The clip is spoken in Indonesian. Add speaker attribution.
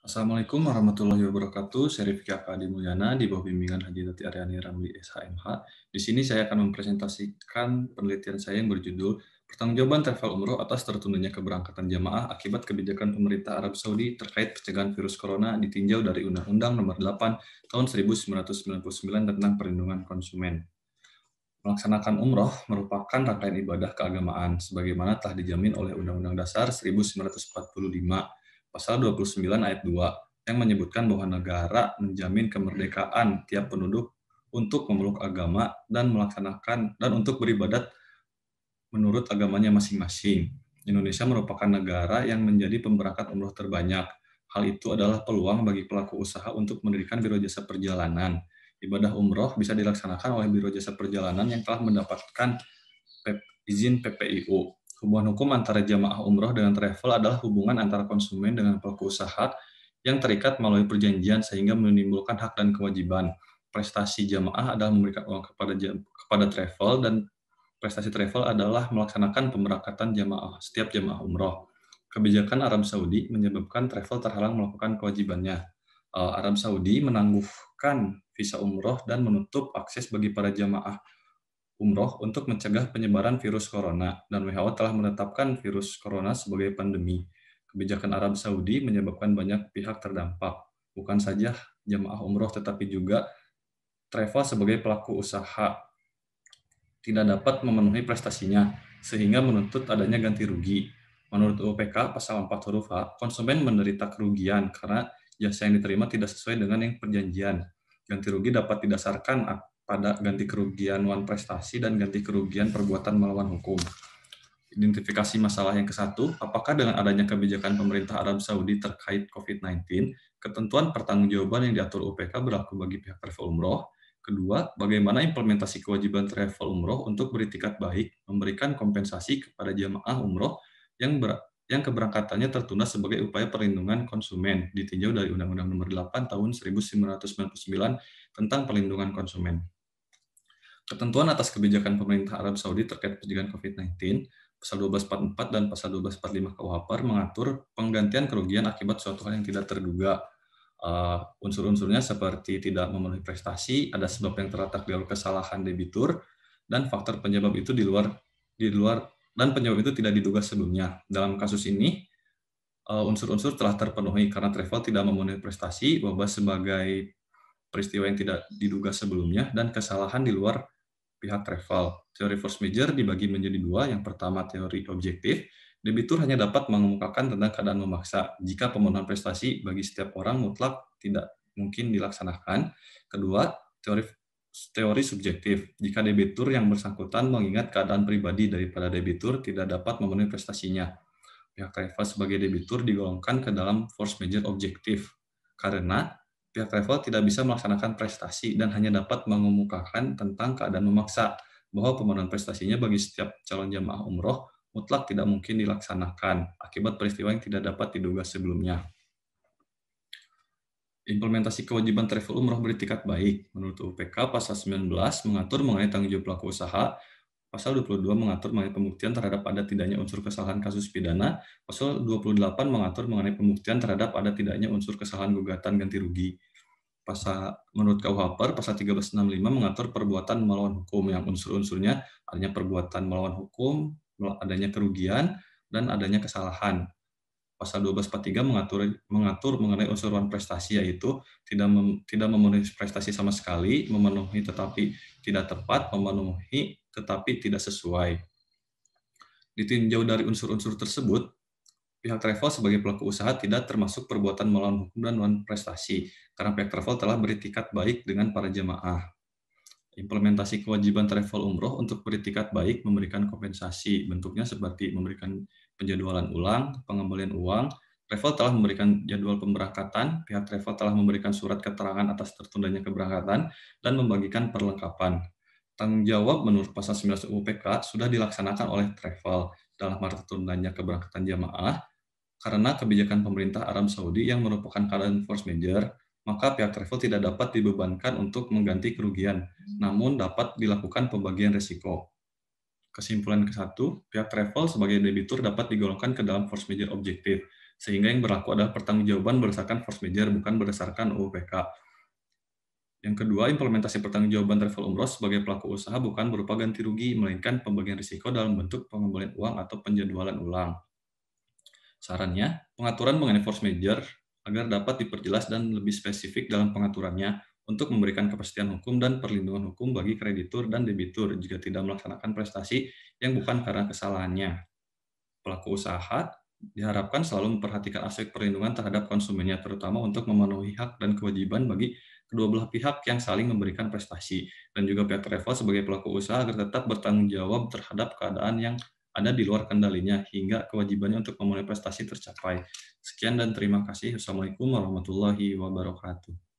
Speaker 1: Assalamualaikum warahmatullahi wabarakatuh. Saya Rifki Akadi Mulyana di bawah bimbingan Haji Tati Aryani Ramli SHMH. Di sini saya akan mempresentasikan penelitian saya yang berjudul Pertanggungjawaban Travel Umroh atas tertundanya keberangkatan jamaah akibat kebijakan pemerintah Arab Saudi terkait pencegahan virus corona ditinjau dari Undang-Undang Nomor 8 Tahun 1999 tentang Perlindungan Konsumen. Melaksanakan umroh merupakan rangkaian ibadah keagamaan sebagaimana telah dijamin oleh Undang-Undang Dasar 1945 Pasal 29 ayat 2 yang menyebutkan bahwa negara menjamin kemerdekaan tiap penduduk untuk memeluk agama dan untuk beribadat menurut agamanya masing-masing. Indonesia merupakan negara yang menjadi pemberangkat umroh terbanyak. Hal itu adalah peluang bagi pelaku usaha untuk mendirikan biro jasa perjalanan. Ibadah umroh bisa dilaksanakan oleh biro jasa perjalanan yang telah mendapatkan izin PPIU. Hubungan hukum antara jamaah umroh dengan travel adalah hubungan antara konsumen dengan pelaku usaha yang terikat melalui perjanjian sehingga menimbulkan hak dan kewajiban. Prestasi jamaah adalah memberikan uang kepada travel dan prestasi travel adalah melaksanakan pemberangkatan setiap jamaah umroh. Kebijakan Arab Saudi menyebabkan travel terhalang melakukan kewajibannya. Arab Saudi menangguhkan visa umroh dan menutup akses bagi para jamaah umroh untuk mencegah penyebaran virus corona, dan WHO telah menetapkan virus corona sebagai pandemi. Kebijakan Arab Saudi menyebabkan banyak pihak terdampak, bukan saja jamaah umroh tetapi juga travel sebagai pelaku usaha tidak dapat memenuhi prestasinya, sehingga menuntut adanya ganti rugi. Menurut UPK Pasal 4 huruf H, konsumen menderita kerugian karena jasa yang diterima tidak sesuai dengan yang perjanjian. Ganti rugi dapat didasarkan pada ganti kerugian wan prestasi dan ganti kerugian perbuatan melawan hukum. Identifikasi masalah yang ke-1, apakah dengan adanya kebijakan pemerintah Arab Saudi terkait COVID-19, ketentuan pertanggungjawaban yang diatur UPK berlaku bagi pihak travel umroh? Kedua, bagaimana implementasi kewajiban travel umroh untuk beritikat baik, memberikan kompensasi kepada jamaah umroh yang keberangkatannya tertunda sebagai upaya perlindungan konsumen, ditinjau dari Undang-Undang Nomor 8 Tahun 1999 tentang Perlindungan Konsumen. Ketentuan atas kebijakan pemerintah Arab Saudi terkait pencegahan COVID-19, Pasal 1244 dan Pasal 1245 KUHP mengatur penggantian kerugian akibat suatu hal yang tidak terduga. Unsur-unsurnya seperti tidak memenuhi prestasi, ada sebab yang terletak di luar kesalahan debitur, dan faktor penyebab itu dan penyebab itu tidak diduga sebelumnya. Dalam kasus ini, unsur-unsur telah terpenuhi karena travel tidak memenuhi prestasi, wabah sebagai peristiwa yang tidak diduga sebelumnya, dan kesalahan di luar pihak travel. Teori force major dibagi menjadi dua. Yang pertama, teori objektif. Debitur hanya dapat mengemukakan tentang keadaan memaksa jika pemenuhan prestasi bagi setiap orang mutlak tidak mungkin dilaksanakan. Kedua, teori subjektif. Jika debitur yang bersangkutan mengingat keadaan pribadi daripada debitur tidak dapat memenuhi prestasinya. Pihak travel sebagai debitur digolongkan ke dalam force major objektif karena pihak travel tidak bisa melaksanakan prestasi dan hanya dapat mengemukakan tentang keadaan memaksa bahwa pemenuhan prestasinya bagi setiap calon jamaah umroh mutlak tidak mungkin dilaksanakan akibat peristiwa yang tidak dapat diduga sebelumnya. Implementasi kewajiban travel umroh beritikat baik. Menurut UPK, Pasal 19 mengatur mengenai tanggung jawab pelaku usaha, Pasal 22 mengatur mengenai pembuktian terhadap ada tidaknya unsur kesalahan kasus pidana, Pasal 28 mengatur mengenai pembuktian terhadap ada tidaknya unsur kesalahan gugatan ganti rugi. Menurut KUHP, Pasal 1365 mengatur perbuatan melawan hukum yang unsur-unsurnya adanya perbuatan melawan hukum, adanya kerugian, dan adanya kesalahan. Pasal 1243 mengatur mengenai unsur wan prestasi, yaitu tidak memenuhi prestasi sama sekali, memenuhi tetapi tidak tepat, memenuhi tetapi tidak sesuai. Ditinjau dari unsur-unsur tersebut, pihak travel sebagai pelaku usaha tidak termasuk perbuatan melawan hukum dan wan prestasi, karena pihak travel telah beritikat baik dengan para jamaah. Implementasi kewajiban travel umroh untuk beritikat baik memberikan kompensasi, bentuknya seperti memberikan penjadwalan ulang, pengembalian uang. Travel telah memberikan jadwal pemberangkatan, pihak travel telah memberikan surat keterangan atas tertundanya keberangkatan, dan membagikan perlengkapan. Tanggung jawab menurut Pasal 19 UPK sudah dilaksanakan oleh travel dalam hal tertundanya keberangkatan jamaah, karena kebijakan pemerintah Arab Saudi yang merupakan keadaan force major, maka pihak travel tidak dapat dibebankan untuk mengganti kerugian, namun dapat dilakukan pembagian risiko. Kesimpulan ke-1, pihak travel sebagai debitur dapat digolongkan ke dalam force majeure objektif, sehingga yang berlaku adalah pertanggungjawaban berdasarkan force majeure, bukan berdasarkan UU-PK. Yang kedua, implementasi pertanggungjawaban travel umroh sebagai pelaku usaha bukan berupa ganti rugi, melainkan pembagian risiko dalam bentuk pengembalian uang atau penjadwalan ulang. Sarannya, pengaturan mengenai force majeure agar dapat diperjelas dan lebih spesifik dalam pengaturannya untuk memberikan kepastian hukum dan perlindungan hukum bagi kreditur dan debitur jika tidak melaksanakan prestasi yang bukan karena kesalahannya. Pelaku usaha diharapkan selalu memperhatikan aspek perlindungan terhadap konsumennya, terutama untuk memenuhi hak dan kewajiban bagi kedua belah pihak yang saling memberikan prestasi, dan juga pihak travel sebagai pelaku usaha agar tetap bertanggung jawab terhadap keadaan yang ada di luar kendalinya hingga kewajibannya untuk memenuhi prestasi tercapai. Sekian dan terima kasih. Wassalamualaikum warahmatullahi wabarakatuh.